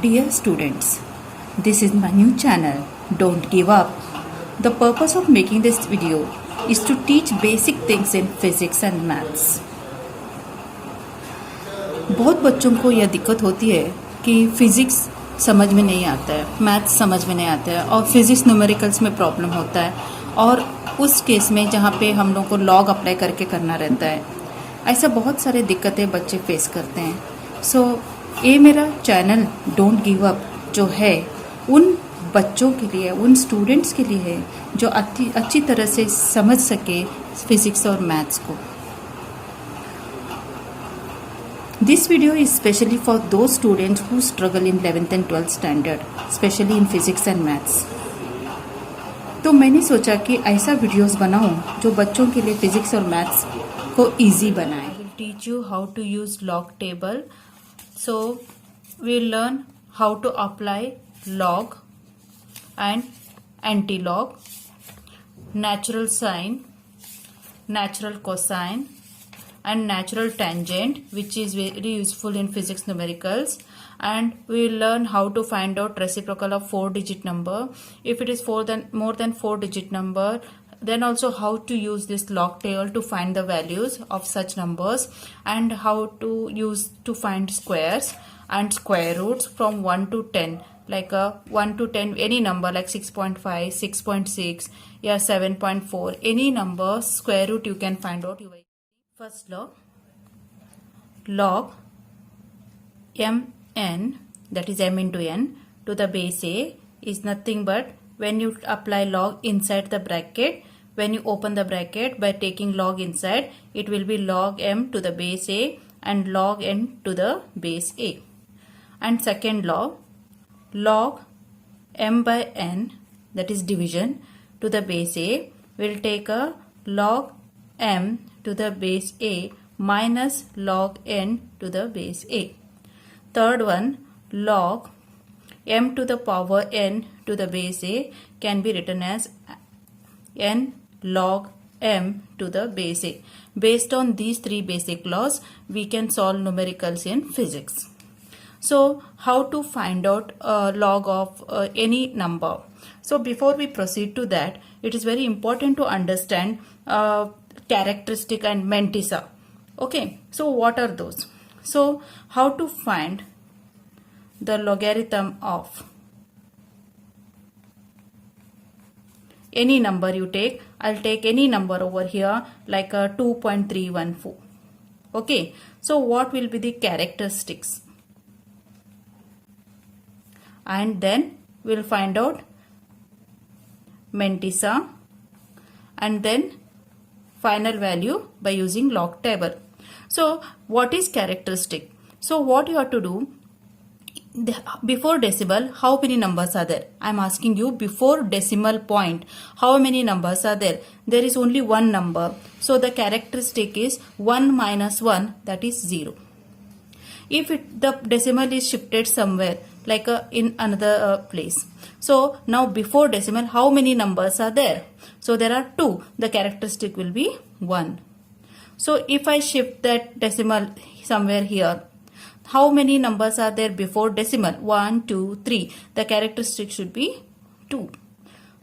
Dear students, this is my new channel. Don't give up. The purpose of making this video is to teach basic things in physics and maths. बहुत बच्चों को यह दिक्कत होती है कि physics समझ में नहीं आता है, मैथ्स समझ में नहीं आता है और फिजिक्स न्यूमेरिकल्स में प्रॉब्लम होता है और उस केस में जहाँ पे हम लोग को लॉग अप्लाई करके करना रहता है, ऐसा बहुत सारे दिक्कतें बच्चे फेस करते हैं. सो ये मेरा चैनल डोंट गिव अप जो है उन बच्चों के लिए, उन स्टूडेंट्स के लिए है जो अच्छी तरह से समझ सके फिजिक्स और मैथ्स को. This video is specially for those students who struggle in 11th and 12th standard, especially in physics and maths. तो मैंने सोचा कि ऐसा वीडियोस बनाऊं जो बच्चों के लिए फिजिक्स और मैथ्स को इजी बनाए. I will teach you how to use log table. So we'll learn how to apply log and anti-log, natural sine, natural cosine, and natural tangent, which is very useful in physics numericals. And we will learn how to find out reciprocal of 4-digit number. If it is more than 4-digit number, then also how to use this log table to find the values of such numbers, and how to use to find squares and square roots from 1 to 10. Like 1 to 10, any number like 6.5, 6.6, yeah, 7.4, any number square root you can find out. First law, log mn, that is m into n, to the base a is nothing but when you apply log inside the bracket, when you open the bracket by taking log inside, it will be log m to the base a and log n to the base a. And second law, log m by n, that is division, to the base a, will take a log m to the base a minus log n to the base a. Third one, log m to the power n to the base a can be written as n log m to the base a. Based on these three basic laws, we can solve numericals in physics. So, how to find out log of any number? So, before we proceed to that, it is very important to understand characteristic and mantissa. Okay, so what are those? So, how to find the logarithm of any number you take? I'll take any number over here like a 2.314. Okay, so what will be the characteristics? And then we'll find out mantissa and then final value by using log table. So what is characteristic? So what you have to do, before decimal, how many numbers are there? I am asking you, before decimal point, how many numbers are there? There is only one number. So the characteristic is 1 minus 1, that is 0. If the decimal is shifted somewhere, like in another place. So now before decimal, how many numbers are there? So there are 2. The characteristic will be 1. So if I shift that decimal somewhere here, how many numbers are there before decimal? 1, 2, 3. The characteristic should be 2.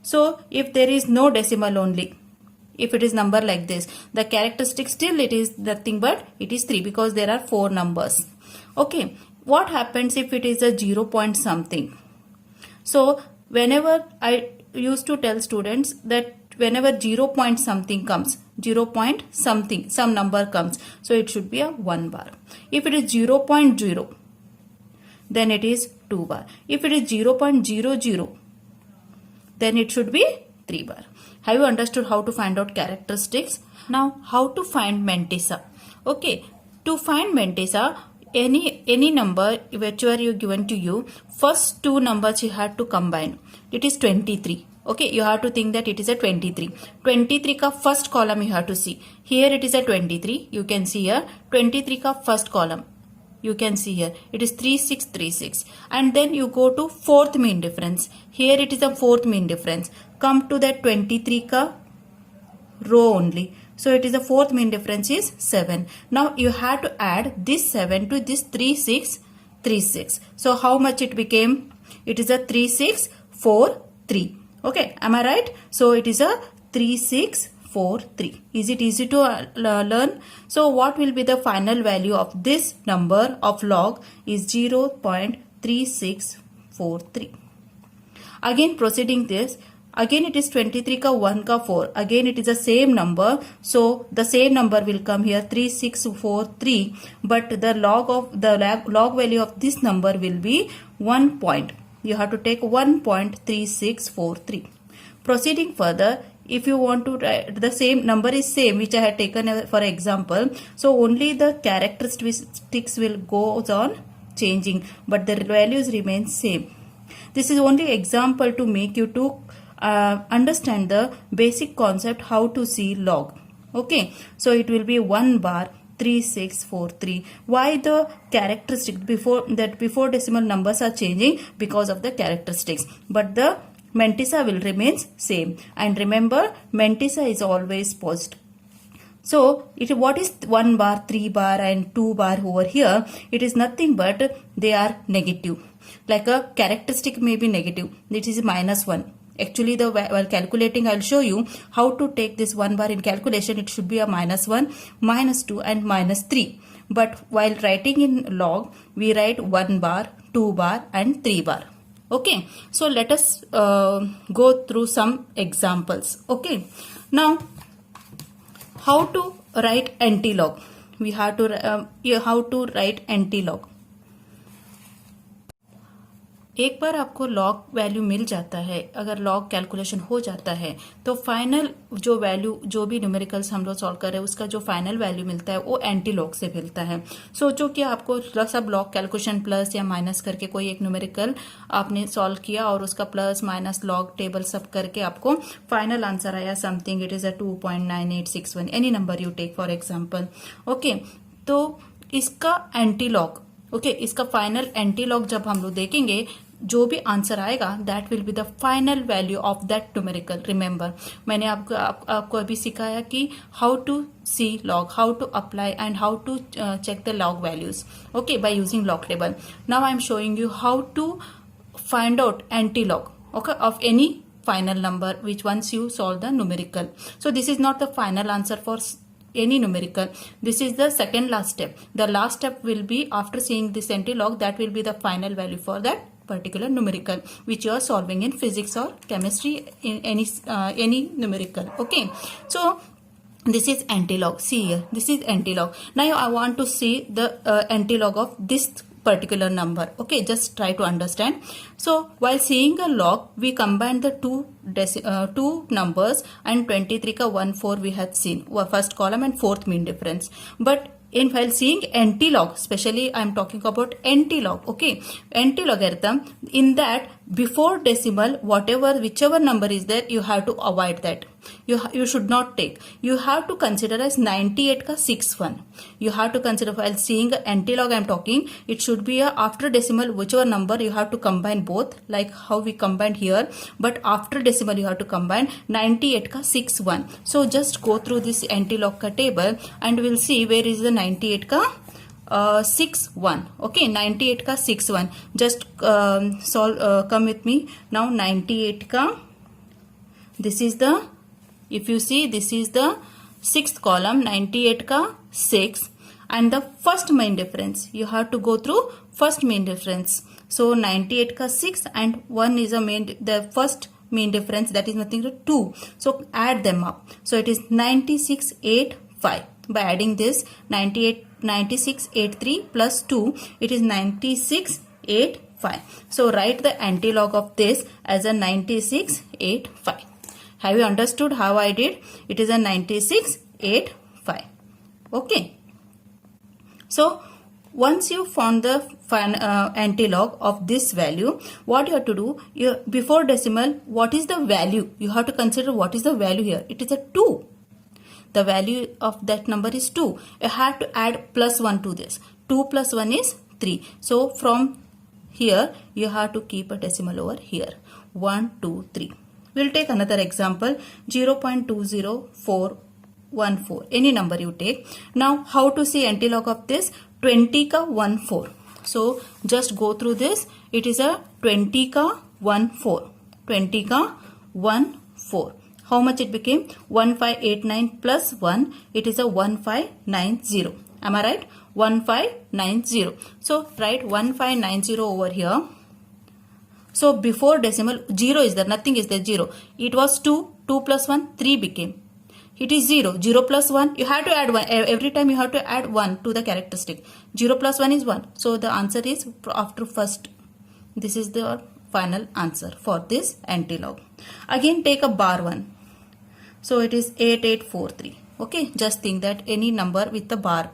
So if there is no decimal only, if it is number like this, the characteristic still it is nothing but it is 3 because there are 4 numbers. Okay, what happens if it is a 0 point something? So whenever I used to tell students that whenever 0 point something comes, 0 point something, some number comes, so it should be a 1 bar. If it is 0.0, then it is 2 bar. If it is 0.00, then it should be 3 bar. Have you understood how to find out characteristics? Now how to find mantissa? Okay, to find mantissa, any number whichever you given to you, first 2 numbers you have to combine. It is 23. Okay, you have to think that it is a 23. 23 ka first column you have to see. Here it is a 23. You can see here 23 ka first column. You can see here it is 3636. And then you go to fourth mean difference. Here it is a fourth mean difference. Come to that 23 ka row only. So it is the fourth mean difference is 7. Now you have to add this 7 to this 3, 6 36. So how much it became? It is a 3643. Okay, am I right? So it is a 3643. Is it easy to learn? So what will be the final value of this number of log is 0.3643. Again proceeding this, again it is 23 ka 1 ka 4. Again it is the same number. So the same number will come here 3643. But the log value of this number will be 1 point. You have to take 1.3643. Proceeding further, if you want to write the same number is same which I had taken for example. So only the characteristics will go on changing, but the values remain same. This is only example to make you to understand the basic concept how to see log. Okay, so it will be 1 bar 3643. Why the characteristic before decimal numbers are changing? Because of the characteristics, but the mantissa will remain same. And remember, mantissa is always positive. So what is 1 bar, 3 bar and 2 bar over here? It is nothing but they are negative. Like a characteristic may be negative. It is -1. Actually, while calculating, I'll show you how to take this 1 bar in calculation. It should be a -1, -2 and -3. But while writing in log, we write 1 bar, 2 bar and 3 bar. Okay. So let us go through some examples. Okay. Now, how to write anti-log? We have to how to write anti-log. एक बार आपको log value मिल जाता है, अगर log calculation हो जाता है तो final जो वैल्यू जो भी न्यूमेरिकल्स हम लोग सॉल्व कर रहे हैं उसका जो फाइनल वैल्यू मिलता है वो एंटी लॉग से मिलता है. सोचो कि आपको सब लॉग कैलकुलेशन प्लस या माइनस करके कोई एक न्यूमेरिकल आपने सॉल्व किया और उसका प्लस माइनस लॉग टेबल सब करके आपको फाइनल आंसर आया something. It is a 2.9861. Any number you take for example. Okay, तो इसका एंटी लॉग इसका फाइनल एंटी लॉग जब हम लोग देखेंगे जो भी आंसर आएगा that will be the final value of that numerical. Remember, मैंने आपको अभी सिखाया कि how to see log, how to apply and how to check the log values. Okay, by using log table. Now I am showing you how to find out anti log of any final number which once you solve the numerical. So this is not the final answer for any numerical. This is the second last step. The last step will be after seeing this anti-log, that will be the final value for that particular numerical which you are solving in physics or chemistry, in any numerical. Okay, so this is anti-log. See here, this is anti-log. Now I want to see the anti-log of this particular number. Okay, just try to understand. So while seeing a log, we combine the two numbers, and 23 ka 1 4 we had seen first column and fourth mean difference. But while seeing anti-log, especially I am talking about anti-log. Okay, anti-logarithm, in that before decimal whichever number is there, you have to avoid that. You should not take. You have to consider as 98 ka 61. You have to consider while seeing anti-log I am talking, it should be a after decimal whichever number you have to combine both, like how we combined here, but after decimal you have to combine 98 ka 61. So just go through this anti-log ka table and we'll see where is the 98 ka 61. Okay, 98 ka 61. Just come with me now. 98 ka, this is the, if you see, this is the sixth column, 98 ka 6, and the first main difference you have to go through first main difference. So 98 ka 6 and 1 is the first main difference, that is nothing but 2. So add them up. So it is 9685. By adding this 9683 plus 2, it is 9685. So write the anti-log of this as a 9685. Have you understood how I did? It is a 9685. Okay. So once you found the anti-log of this value, what you have to do, before decimal, what is the value? You have to consider what is the value here. It is a 2. The value of that number is 2. You have to add plus 1 to this. 2 plus 1 is 3. So from here, you have to keep a decimal over here. 1, 2, 3. We'll take another example, 0.20414. Any number you take. Now, how to see anti-log of this? 20 ka 1 4. So just go through this. It is a 20 ka 1 4. 20 ka 1 4. How much it became? 1589 plus 1. It is a 1590. Am I right? 1590. So write 1590 over here. So before decimal 0 is there, nothing is there, 0. It was 2, 2 plus 1, 3 became. It is 0, 0 plus 1, you have to add 1, every time you have to add 1 to the characteristic. 0 plus 1 is 1. So the answer is after first. This is the final answer for this antilog. Again take a bar 1. So it is 8843. Okay, just think that any number with the bar,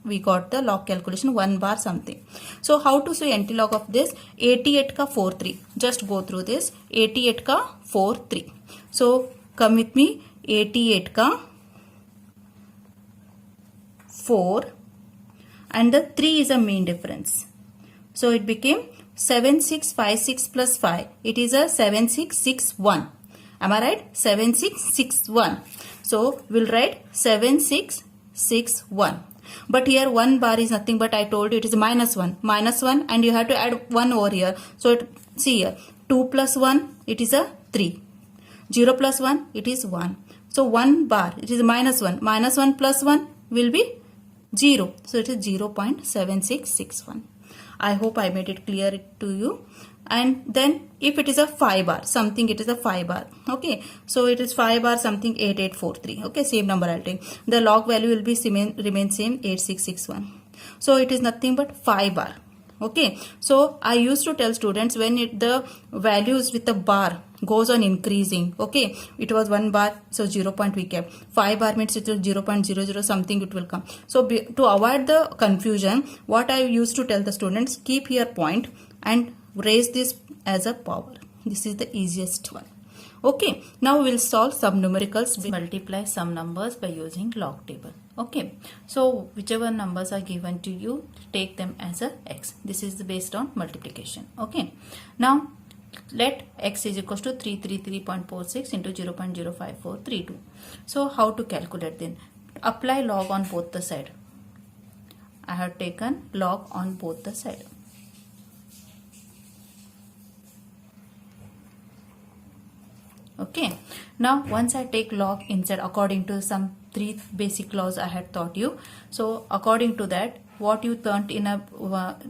we got the log calculation 1 bar something. So how to say antilog of this? 88 ka 43. Just go through this. 88 ka 43. So come with me. 88 ka 4 and the 3 is a mean difference. So it became 7656 plus 5. It is a 7661. Am I right? 7661. So we'll write 7661. But here 1 bar is nothing but I told you it is minus 1. Minus 1 and you have to add 1 over here. So see here 2 plus 1 it is a 3. 0 plus 1 it is 1. So 1 bar it is minus 1. Minus 1 plus 1 will be 0. So it is 0.7661. I hope I made it clear to you. And then if it is a 5 bar something, it is a 5 bar. Okay, so it is 5 bar something 8843. Okay, same number I'll take. The log value will be remain same 8661. So it is nothing but 5 bar. Okay, so I used to tell students when the values with the bar goes on increasing. Okay, it was 1 bar, so 0 point we kept. 5 bar means it will 0.00 something it will come. So to avoid the confusion, what I used to tell the students, keep here point and raise this as a power. This is the easiest one. Okay, now we'll solve some numericals. We multiply some numbers by using log table. Okay, so whichever numbers are given to you, take them as a x. This is based on multiplication. Okay, now let x is equals to 333.46 into 0.05432. So how to calculate then? Apply log on both the side. I have taken log on both the side. Okay, now once I take log inside according to some 3 basic laws I had taught you. So according to that, what you learnt in a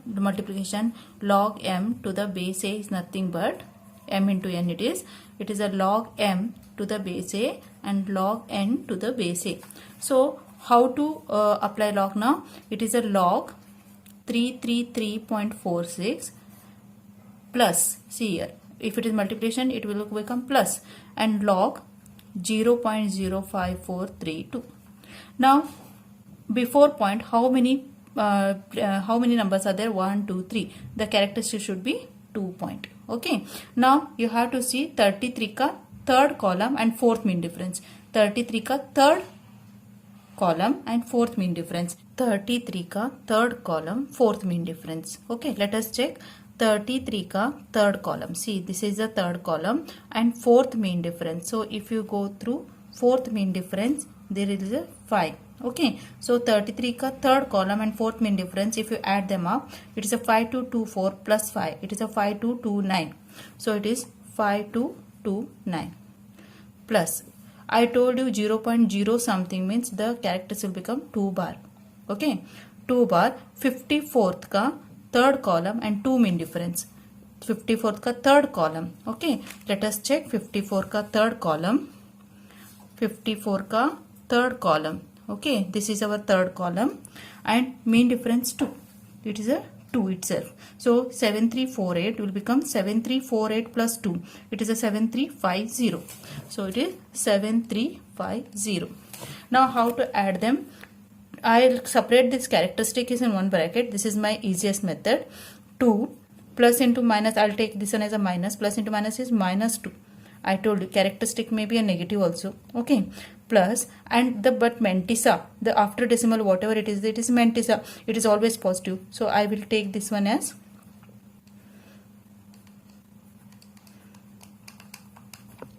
multiplication, log m to the base a is nothing but m into n. It is a log m to the base a and log n to the base a. So how to apply log now? It is a log 333.46 plus, see here, if it is multiplication it will become plus, and log 0.05432. Now before point, how many numbers are there? 1 2 3. The characteristic should be 2 point. Okay, now you have to see 33 ka third column and fourth mean difference. 33 ka third column and fourth mean difference. 33 ka third column, fourth mean difference. Okay, let us check. 33 ka third column. See, this is the third column and fourth mean difference. So if you go through fourth mean difference, there is a 5. Okay, so 33 ka third column and fourth mean difference, if you add them up, it is a 5224 plus 5. It is a 5229. So it is 5229 plus, I told you 0.0 something means the characters will become 2 bar. Okay, 2 bar. 54th ka third column and 2 mean difference. 54th ka third column. Okay, let us check 54 ka third column. 54 ka third column. Okay, this is our third column and mean difference 2. It is a 2 itself. So 7348 will become 7348 plus 2. It is a 7350. So it is 7350. Now how to add them? I'll separate this characteristic is in one bracket. This is my easiest method. 2 plus into minus, I'll take this one as a minus, plus into minus is minus 2. I told you characteristic may be a negative also. Okay, plus, and the but mantissa, the after decimal whatever it is mantissa, it is always positive. So I will take this one as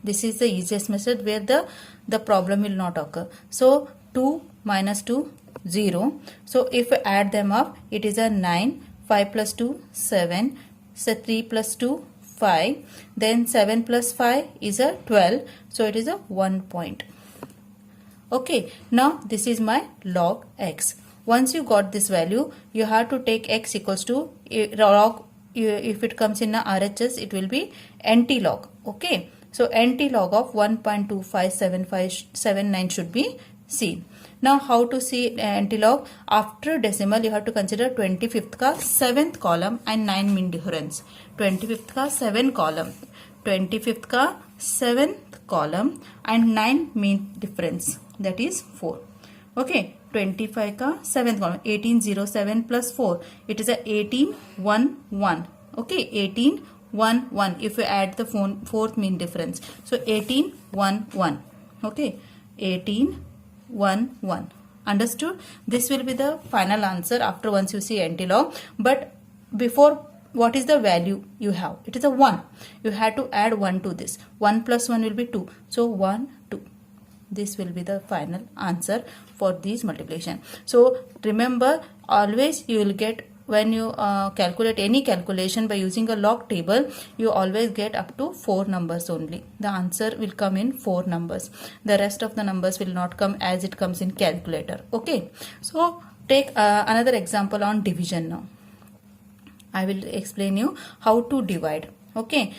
this is the easiest method where the problem will not occur. So 2 minus 2 0. So if we add them up, it is a 9. 5 plus 2, 7. So 3 plus 2, 5. Then 7 plus 5 is a 12. So it is a 1 point. Okay, now this is my log x. Once you got this value, you have to take x equals to log. If it comes in a RHS, it will be NT log. Okay, so NT log of 1.257579 should be seen. Now how to see NT log? After decimal, you have to consider 25th का 7th column and 9 mean difference. 25th का 7 column, 25th का 7th column and 9 mean difference, that is 4. Okay, 25 का 7th column, 1807 plus 4, it is a 1811. Okay, 1811 if you add the fourth mean difference. So 1811. Okay, 1811. Understood? This will be the final answer after once you see NT log. But before, what is the value you have? It is a 1. You have to add 1 to this. 1 plus 1 will be 2. So 1, 2. This will be the final answer for this multiplication. So remember, always you will get, when you calculate any calculation by using a log table, you always get up to 4 numbers only. The answer will come in 4 numbers. The rest of the numbers will not come as it comes in calculator. Okay. So take another example on division now. I will explain you how to divide. Okay.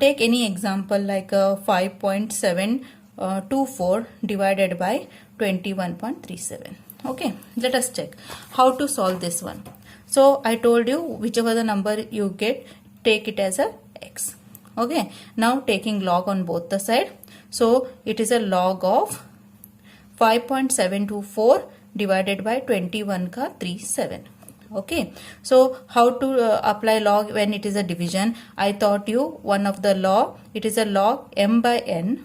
Take any example like 5.724 divided by 21.37. Okay. Let us check how to solve this one. So I told you, whichever the number you get, take it as a x. Okay. Now taking log on both the side. So it is a log of 5.724 divided by 21.37. Okay. So how to apply log when it is a division? I taught you one of the law. It is a log m by n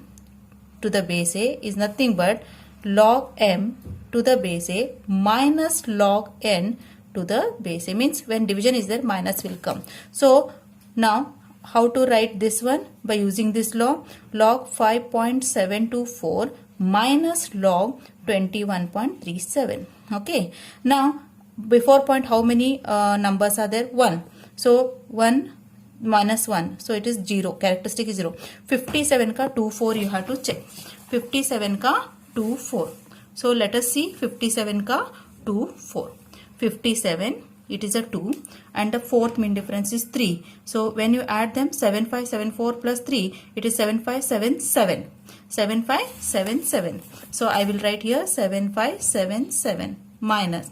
to the base a is nothing but log m to the base a minus log n to the base a, means when division is there, minus will come. So now how to write this one? By using this law, log 5.724 minus log 21.37. Okay. Now before point, how many numbers are there? 1. So 1 minus 1. So it is 0. Characteristic is 0. 57 ka 24 you have to check. 57 ka 24. So let us see 57 ka 24. 57, it is a 2 and the fourth mean difference is 3. So when you add them, 7574 plus 3, it is 7577. 7577. So I will write here 7577 minus.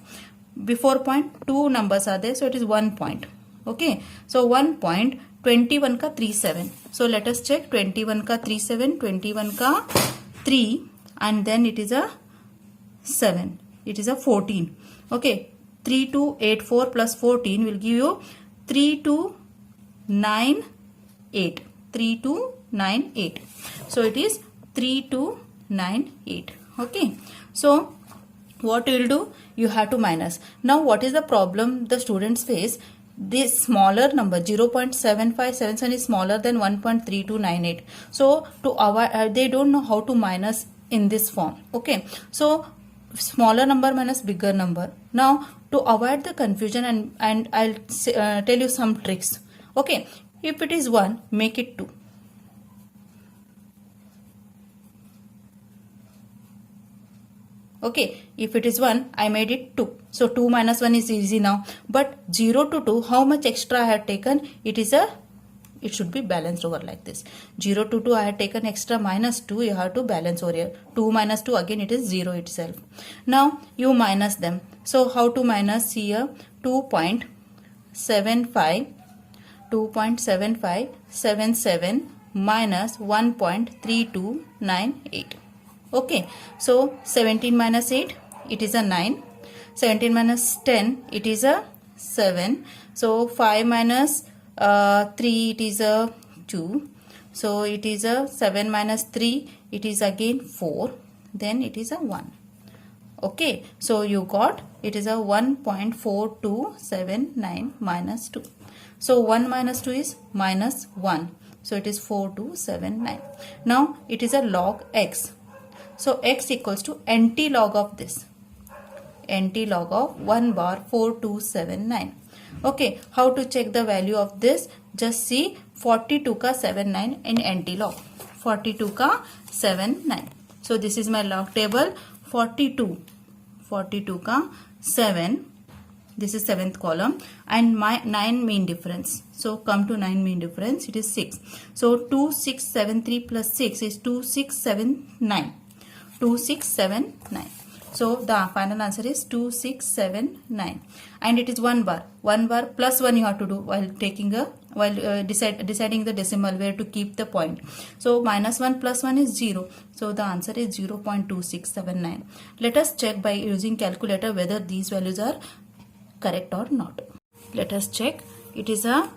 Before point, 2 numbers are there, so it is 1 point. Okay. So 1 point, 21 ka 37. So let us check 21 ka 37, 21 ka 3 and then it is a 7. It is a 14. Okay. 3284 plus 14 will give you 3298. 3298. So it is 3298. Okay. So what you will do? You have to minus. Now what is the problem the students face? This smaller number 0.7577 is smaller than 1.3298. So to avoid, they don't know how to minus in this form. Okay. So smaller number minus bigger number. Now to avoid the confusion and I'll tell you some tricks. Okay. If it is 1, make it 2. Okay, if it is 1, I made it 2. So 2 minus 1 is easy now. But 0 to 2, how much extra I had taken? It should be balanced over like this. 0 to 2, I had taken extra minus 2. You have to balance over here. 2 minus 2, again it is 0 itself. Now you minus them. So how to minus here? 2.7577 minus 1.3298. Okay, so 17 minus 8, it is a 9. 17 minus 10, it is a 7. So 5 minus 3, it is a 2. So it is a 7 minus 3, it is again 4. Then it is a 1. Okay, so you got, it is a 1.4279 minus 2. So 1 minus 2 is minus 1. So it is 4279. Now it is a log x. So x equals to NT log of this. NT log of 1 bar 4279. Okay, how to check the value of this? Just see 42 का 79 in NT log. 42 का 79. So this is my log table. 42 का 7. This is 7th column, and my 9 mean difference. So come to 9 mean difference, it is 6. So 2673 plus 6 is 2679. 2679. So the final answer is 2679, and it is 1 bar. 1 bar plus 1 you have to do while taking a deciding the decimal where to keep the point. So minus 1 plus 1 is 0. So the answer is 0.2679. Let us check by using calculator whether these values are correct or not. Let us check. It is a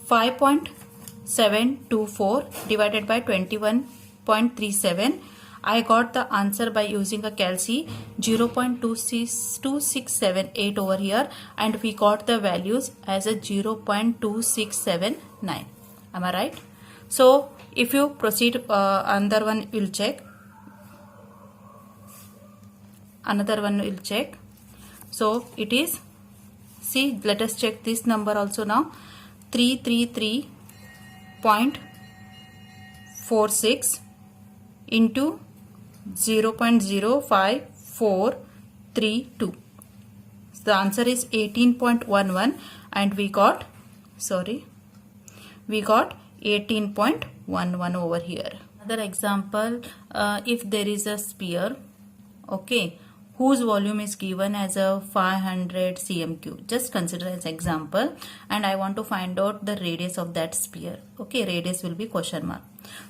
5.724 divided by 21.37. I got the answer by using a calci 0.2678 over here, and we got the values as a 0.2679. Am I right? So if you proceed, another one will check. Another one will check. So it is, see, let us check this number also now. 333.46 into 0.05432. So the answer is 18.11, and we got 18.11 over here. Another example, if there is a sphere, okay, whose volume is given as a 500 cm3. Just consider as example, and I want to find out the radius of that sphere. Okay, radius will be question mark.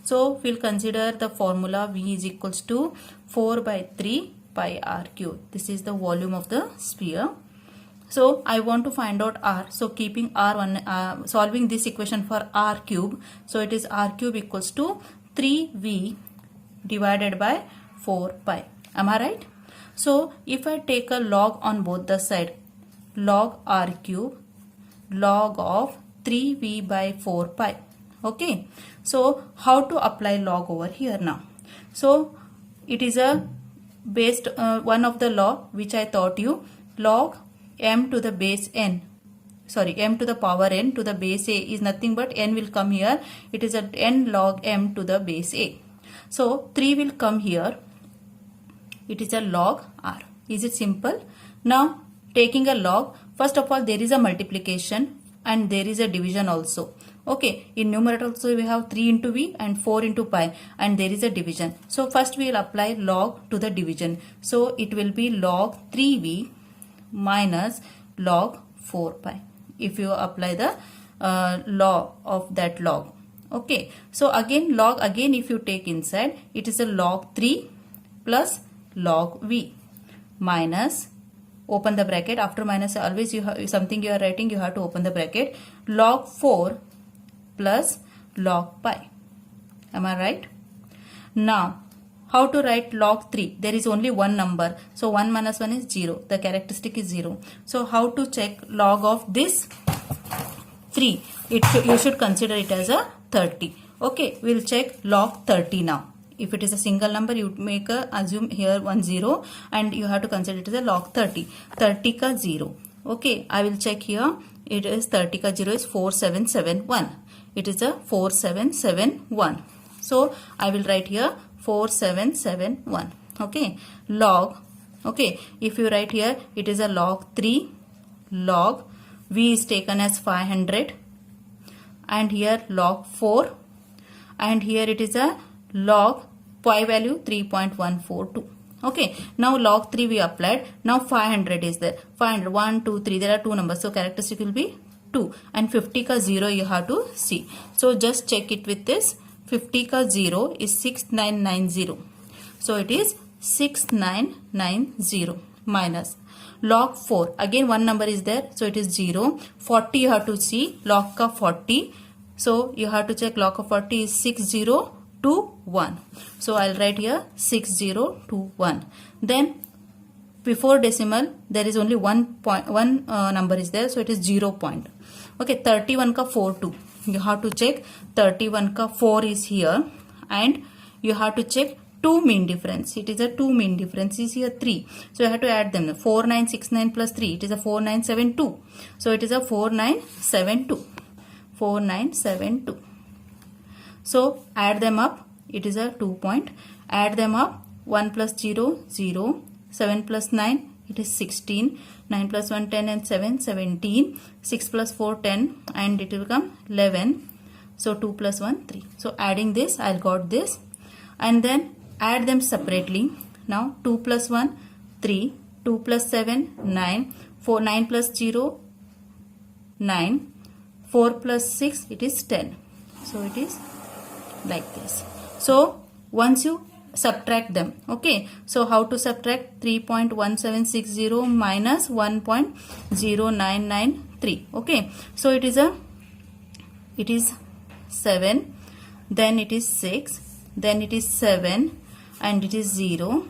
So we'll consider the formula V is equals to 4 by 3 pi r cube. This is the volume of the sphere. So I want to find out r. So keeping r1, solving this equation for r cube. So it is r cube equals to 3v divided by 4 pi. Am I right? So if I take a log on both the side, log r cube, log of 3v by 4 pi. Okay. So how to apply log over here now? So it is a based one of the law which I taught you, log m to the base n. Sorry, m to the power n to the base a is nothing but n will come here. It is a n log m to the base a. So 3 will come here. It is a log r. Is it simple? Now taking a log, first of all there is a multiplication and there is a division also. Okay, in numerator also we have 3 into v and 4 into pi, and there is a division. So first we will apply log to the division. So it will be log 3v minus log 4 pi. If you apply the law of that log. Okay, so again log, again if you take inside, it is a log 3 plus log v minus, open the bracket, after minus always you have something you are writing, you have to open the bracket, log 4 plus log pi. Am I right? Now how to write log 3? There is only one number, so 1 minus 1 is 0. The characteristic is 0. So how to check log of this 3? You should consider it as a 30. Okay, we'll check log 30 now. If it is a single number, you make a assume here 1 0, and you have to consider it as a log 30. 30 ka 0. Okay, I will check here. It is 30 ka 0 is 4771. It is a 4771. So I will write here 4771. Okay, log. Okay, if you write here, it is a log 3. Log v is taken as 500, and here log 4, and here it is a log pi value 3.142. Okay, now log 3 we applied. Now 500 is there. 500, 1, 2, 3. There are two numbers, so characteristic will be 2, and 50 ka 0 you have to see. So just check it with this. 50 ka 0 is 6990. So it is 6990 minus log 4. Again one number is there, so it is 0. 40 you have to see. Log ka 40. So you have to check log of 40 is 6021. So I'll write here 6021. Then before decimal there is only one number is there, so it is 0 point. Okay, 31 ka 4 2. You have to check 31 ka 4 is here, and you have to check 2 mean difference. It is a 2 mean difference is here 3. So I have to add them. 4969 plus 3. It is a 4972. So it is a 4972. 4972. So add them up. It is a 2 point. Add them up. 1 plus 0, 0. 7 plus 9. It is 16. 9 plus 1, 10 and 7, 17. 6 plus 4, 10 and it will become 11. So 2 plus 1, 3. So adding this, I got this. And then add them separately. Now 2 plus 1, 3. 2 plus 7, 9. 9 plus 0, 9. 4 plus 6, it is 10. So it is like this. So once you subtract them, okay, so how to subtract? 3.1760 minus 1.0993. okay, so it is 7, then it is 6, then it is 7 and it is 0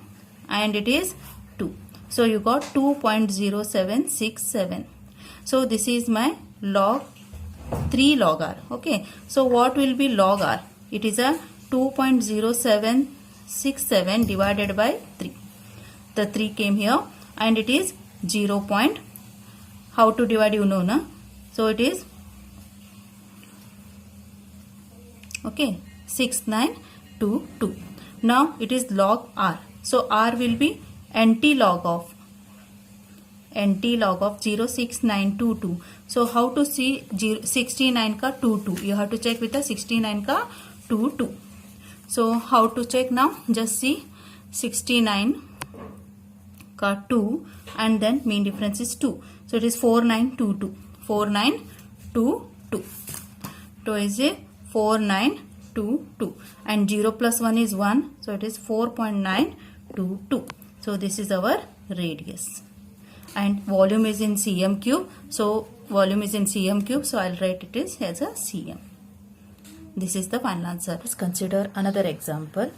and it is 2. So you got 2.0767. so this is my log 3 log r. okay, so what will be log r? It is a 2.0767 divided by 3. The 3 came here and it is 0. How to divide, you know, na? So it is, okay, 6922. Now it is log r. So r will be NT log of 06922. So how to see 69 ka 22? You have to check with the 69 ka 22. So how to check now? Just see 69 ka 2 and then mean difference is 2. So it is 4922. 4922. So is a 4922 and 0 plus 1 is 1. So it is 4.922. So this is our radius. And volume is in cm cube. So volume is in cm cube. So I'll write it as a cm. This is the final answer. Let's consider another example.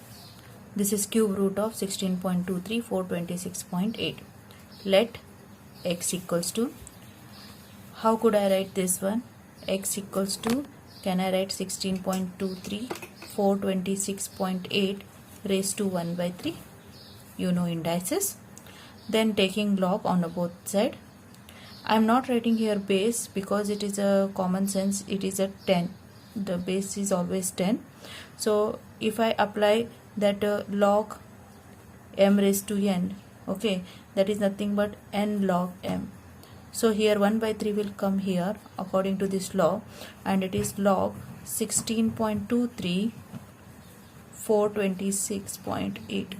This is cube root of 16.23 426.8. Let x equals to, how could I write this one? X equals to, can I write 16.23 426.8 raised to 1 by 3? You know indices. Then taking log on both side. I am not writing here base because it is a common sense. It is a 10. The base is always 10. So if I apply that log m raised to n, okay, that is nothing but n log m. So here 1 by 3 will come here according to this law and it is log 16.23 426.8.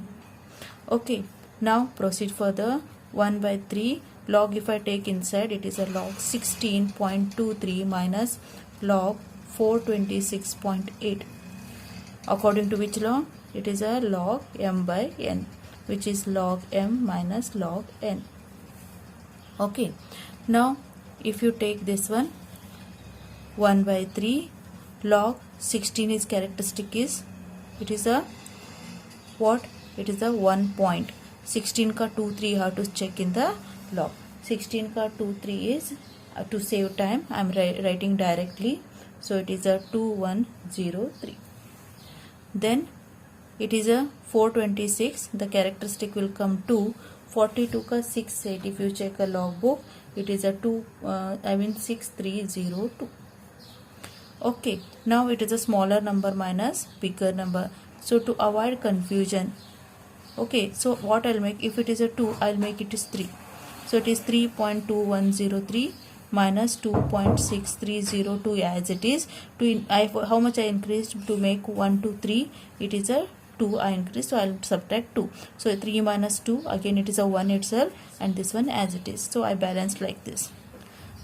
okay, now proceed further. 1 by 3 log, if I take inside, it is a log 16.23 minus log 426.8. according to which law? It is a log m by n, which is log m minus log n. Okay, now if you take this one, 1 by 3 log 16 is characteristic is, it is a what? It is a 1 point. 16 ka 2 3 you have to check in the log. 16 ka 2 3 is, to save time I am writing directly. So it is a 2103. Then it is a 426. The characteristic will come 2. 42 ka 6 8. If you check a log book, it is a 6302. Okay, now it is a smaller number minus bigger number. So to avoid confusion, okay, so what I'll make, if it is a 2, I'll make it is 3. So it is 3.2103 minus 2.6302 as it is. How much I increased to make 1 to 3? It is a 2 I increased, so I'll subtract 2. So 3 minus 2, again it is a 1 itself, and this one as it is. So I balanced like this.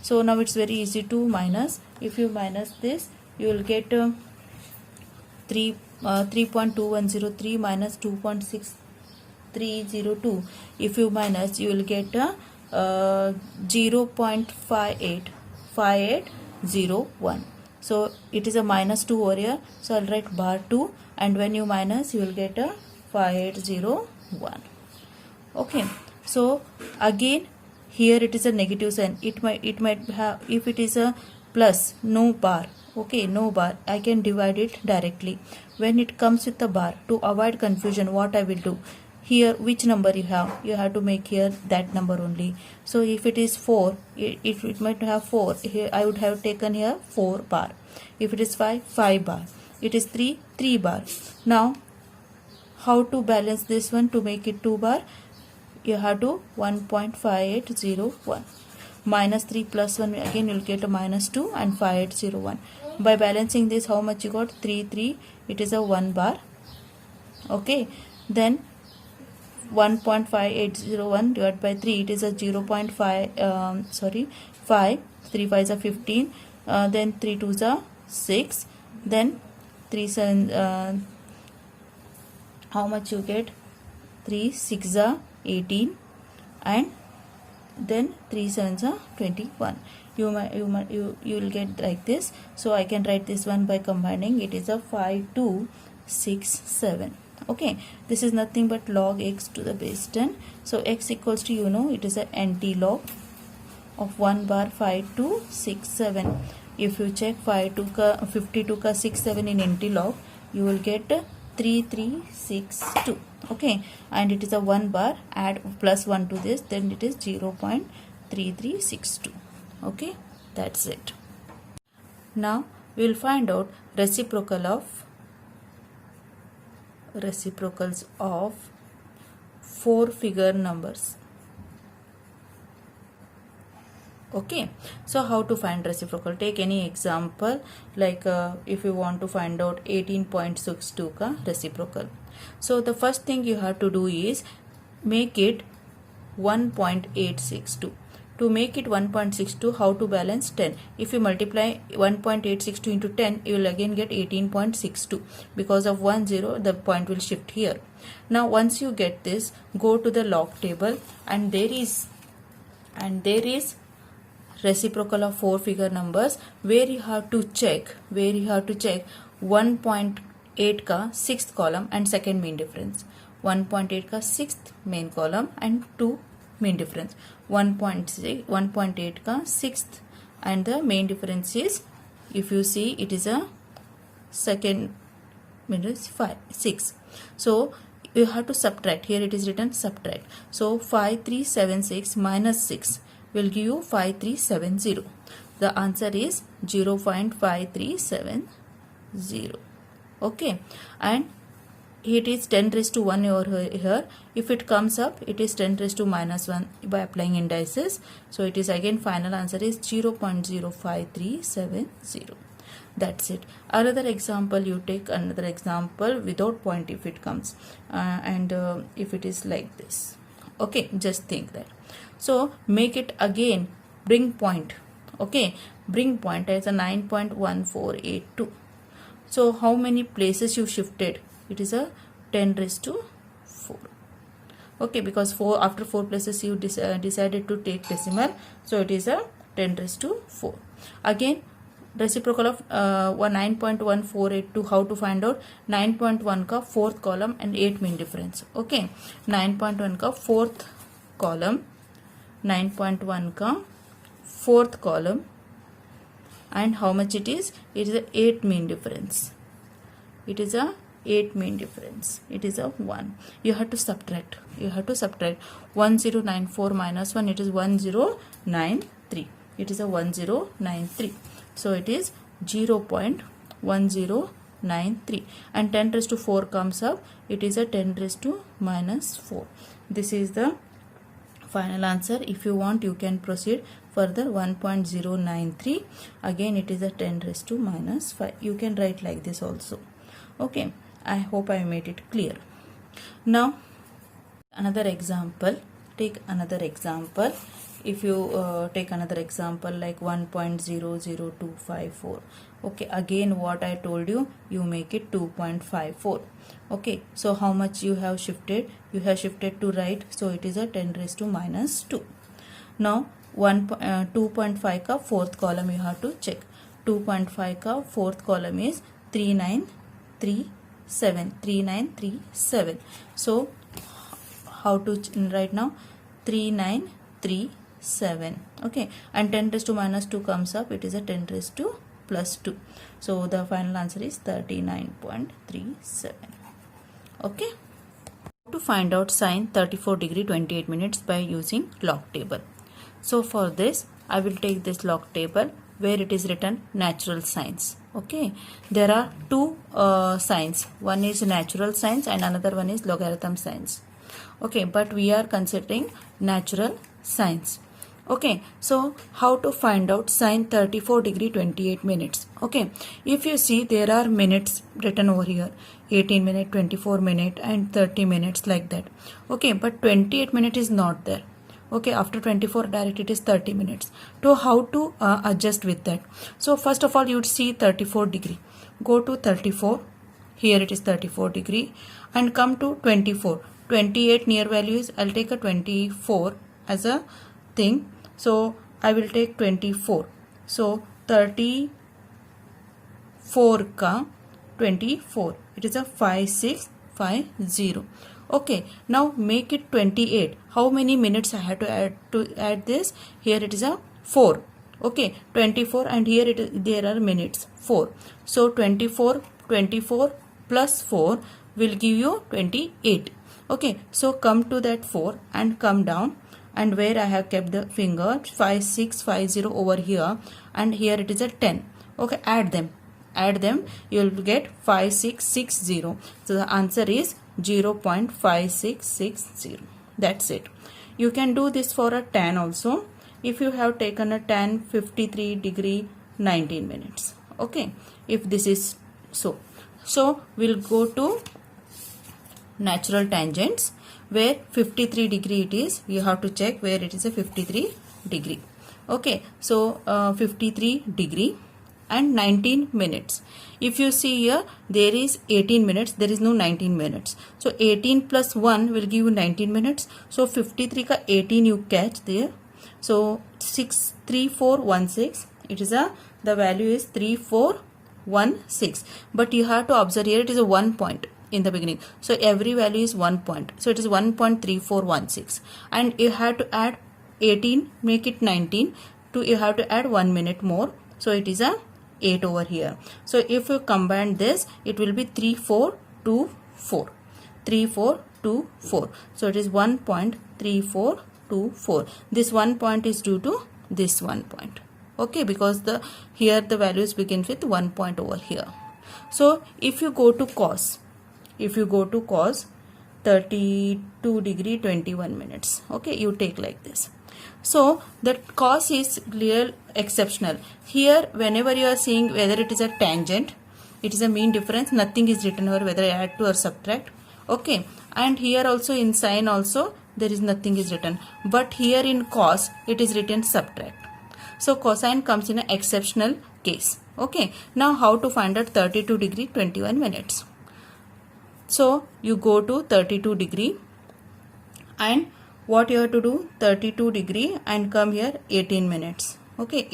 So now it's very easy to minus. If you minus this, you will get 3.2103 minus 2.6302. If you minus, you will get 0.5801. So it is a minus 2 over here. So I'll write bar 2, and when you minus, you will get a 5801. Okay. So again, here it is a negative sign. It might have, if it is a plus, no bar. Okay, no bar. I can divide it directly. When it comes with a bar, to avoid confusion, what I will do? Here, which number you have to make here that number only. So if it is 4, if it might have 4, here I would have taken here 4 bar. If it is 5, 5 bar. It is 3, 3 bar. Now, how to balance this one to make it 2 bar? You have to 1.5801. Minus 3 plus 1, again you will get a minus 2 and 5801. By balancing this, how much you got? 3, 3. It is a 1 bar. Okay. Then 1.5801 divided by 3, it is a 0.5, 5. 3 5 is a 15. Then 3 2 is a 6. Then 3 7, how much you get? 3 6 is a 18. And then 3 7s are 21. You will get like this. So I can write this one by combining. It is a 5 2 6 7. Okay, this is nothing but log x to the base 10. So x equals to, it is a anti-log of 1 bar 5 2 6 7. If you check 52 ka 6 7 in anti-log, you will get 3362. Okay, and it is a 1 bar, add plus 1 to this, then it is 0.3362. okay, that's it. Now we will find out reciprocals of 4 figure numbers. Okay, so how to find reciprocal? Take any example, like if you want to find out 18.62 ka reciprocal. So the first thing you have to do is make it 1.862. To make it 1.62, how to balance 10? If you multiply 1.862 into 10, you will again get 18.62. Because of 1 0, the point will shift here. Now once you get this, go to the log table, and there is reciprocal of 4 figure numbers, where you have to check 1.8 ka 6th column and second mean difference, 1.8 ka 6th main column and 2 mean difference, 1.8 ka 6th, and the main difference is, if you see, it is a second mean difference 6. So you have to subtract. Here it is written subtract. So 5376 minus 6 will give you 5370. The answer is 0.5370. Okay, and it is 10 raised to 1 over here. If it comes up, it is 10 raised to minus 1 by applying indices. So it is again, final answer is 0.05370. That's it. Another example, you take another example without point if it comes, and if it is like this. Okay, just think that. So make it again, bring point. Okay, bring point as a 9.1482. So how many places you shifted? It is a 10 raised to 4. Okay, because after 4 places you decided to take decimal, so it is a 10 raised to 4. Again, reciprocal of 9.1482. How to find out? 9.1 ka 4th column and 8 mean difference. Okay, 9.1 ka 4th column, 9.1 ka 4th column, and how much it is? It is a 8 mean difference. It is a 8 mean difference. It is a 1. You have to subtract. 1094 minus 1. It is 1093. It is a 1093. So it is 0.1093. And 10 raised to 4 comes up. It is a 10 raised to minus 4. This is the final answer. If you want, you can proceed further. 1.093. Again, it is a 10 raised to minus 5. You can write like this also. Okay, I hope I made it clear. Now another example. Take another example. If you take another example like 1.00254. Okay, again what I told you, you make it 2.54. Okay, so how much you have shifted? You have shifted to right, so it is a 10 raised to minus 2. Now 2.5 ka 4th column you have to check. 2.5 ka 4th column is 3937. So how to write now? 3937. Okay, and 10 raised to minus 2 comes up. It is a 10 raised to plus 2. So the final answer is 39.37. Okay. To find out sine 34 degree 28 minutes by using log table. So for this I will take this log table where it is written natural sines. Okay, there are two sines. One is natural sines and another one is logarithm sines. Okay, but we are considering natural sines. Okay, so how to find out sine 34 degree 28 minutes. Okay, if you see there are minutes written over here, 18 minute, 24 minute and 30 minutes like that. Okay, but 28 minute is not there. Okay, after 24 direct it is 30 minutes. So how to adjust with that? So first of all you would see 34 degree. Go to 34. Here it is 34 degree and come to 24. 28 near value is, I'll take a 24 as a thing. So I will take 24. So 34 ka 24. It is a 5650. Okay, now make it 28. How many minutes I have to add this? Here it is a 4. Okay, 24 and here there are minutes 4. So 24 plus 4 will give you 28. Okay, so come to that 4 and come down, and where I have kept the finger 5650 over here, and here it is a 10. Okay, add them, you will get 5660. So the answer is 0.5660. That's it. You can do this for a tan also. If you have taken a tan 53 degree 19 minutes. Okay, if this is so we'll go to natural tangents where 53 degree it is. You have to check where it is a 53 degree. Okay, so 53 degree and 19 minutes. If you see here there is 18 minutes, there is no 19 minutes. So 18 plus 1 will give you 19 minutes. So 53 ka 18 you catch there. So 63416, it is the value is 3416. But you have to observe here it is a 1 point in the beginning. So every value is 1 point. So it is 1.3416. And you have to add 18, make it 19. You have to add 1 minute more. So it is a 8 over here. So if you combine this, it will be 3424. 3424. So it is 1.3424. This 1 point is due to this 1 point. Okay, because here the values begin with 1 point over here. So if you go to cos 32 degree 21 minutes. Okay, you take like this. So the cos is real exceptional. Here whenever you are seeing whether it is a tangent, it is a mean difference, nothing is written here whether I add to or subtract. Okay, and here also in sine also there is nothing is written, but here in cos it is written subtract. So cosine comes in an exceptional case. Okay, now how to find out 32 degree 21 minutes. So you go to 32 degree and what you have to do, 32 degree and come here 18 minutes. Okay,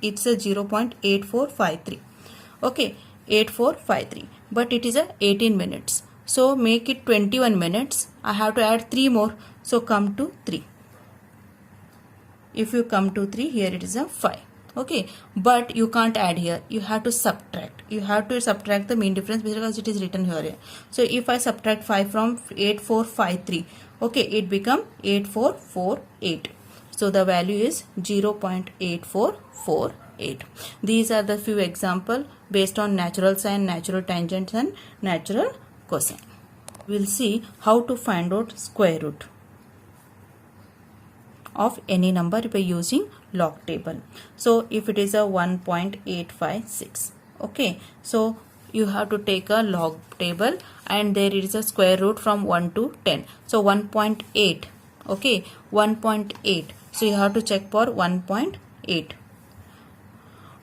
it's a 0.8453. Okay, 8453, but it is a 18 minutes. So make it 21 minutes. I have to add 3 more. So come to 3. If you come to 3, here it is a 5. Okay, but you can't add here. You have to subtract. You have to subtract the mean difference because it is written here. So if I subtract 5 from 8453, okay, it become 8448. So the value is 0.8448. These are the few examples based on natural sine, natural tangents and natural cosine. We'll see how to find out square root of any number by using log table. So if it is a 1.856, okay, so you have to take a log table and there is a square root from 1 to 10. So 1.8, okay, 1.8. So you have to check for 1.8.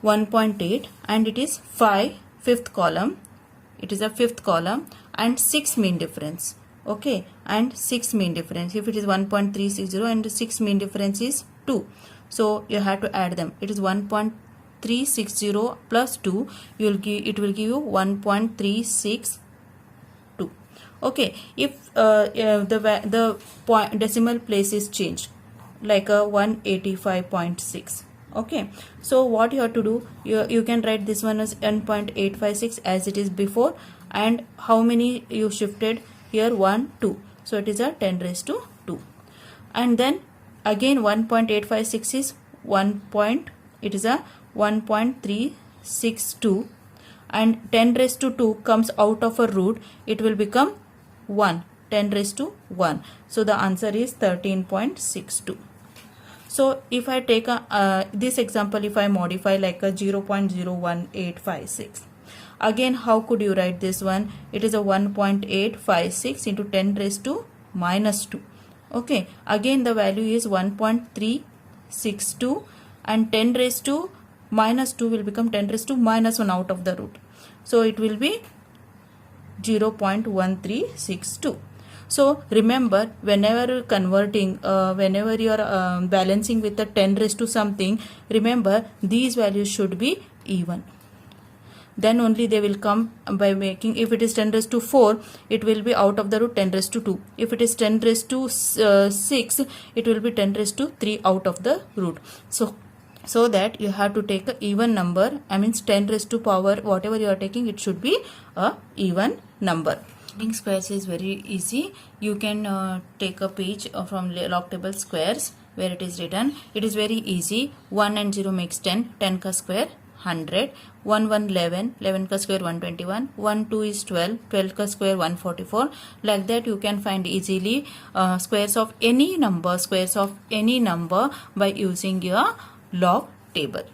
1.8 and it is 5, fifth column. It is a fifth column and 6 mean difference. Okay, and 6 mean difference. If it is 1.360 and 6 mean difference is 2. So you have to add them. It is 1.360 plus 2. It will give you 1.362. Okay, if the decimal place is changed like a 185.6. Okay, so what you have to do, you can write this one as n.856 as it is before, and how many you shifted here, 1 2, so it is a 10 raised to 2. And then again 1.856 is 1 point, it is a 1.362, and 10 raised to 2 comes out of a root, it will become 1, 10 raised to 1, so the answer is 13.62. So if I take this example, if I modify like a 0.01856, again how could you write this one? It is a 1.856 into 10 raised to minus 2. Okay, again the value is 1.362, and 10 raised to minus 2 will become 10 raised to minus 1 out of the root. So it will be 0.1362. So remember, whenever converting, whenever you are balancing with the 10 raised to something, remember these values should be even. Then only they will come by making, if it is 10 raised to 4, it will be out of the root 10 raised to 2. If it is 10 raised to 6, it will be 10 raised to 3 out of the root. So that you have to take a even number, I mean 10 raised to power, whatever you are taking, it should be a even number. Leading squares is very easy. You can take a page from log table squares where it is written. It is very easy. 1 and 0 makes 10. 10 ka square 100. 1 1 11. 11 ka square 121. 1 2 is 12. 12 ka square 144. Like that you can find easily squares of any number by using your log table.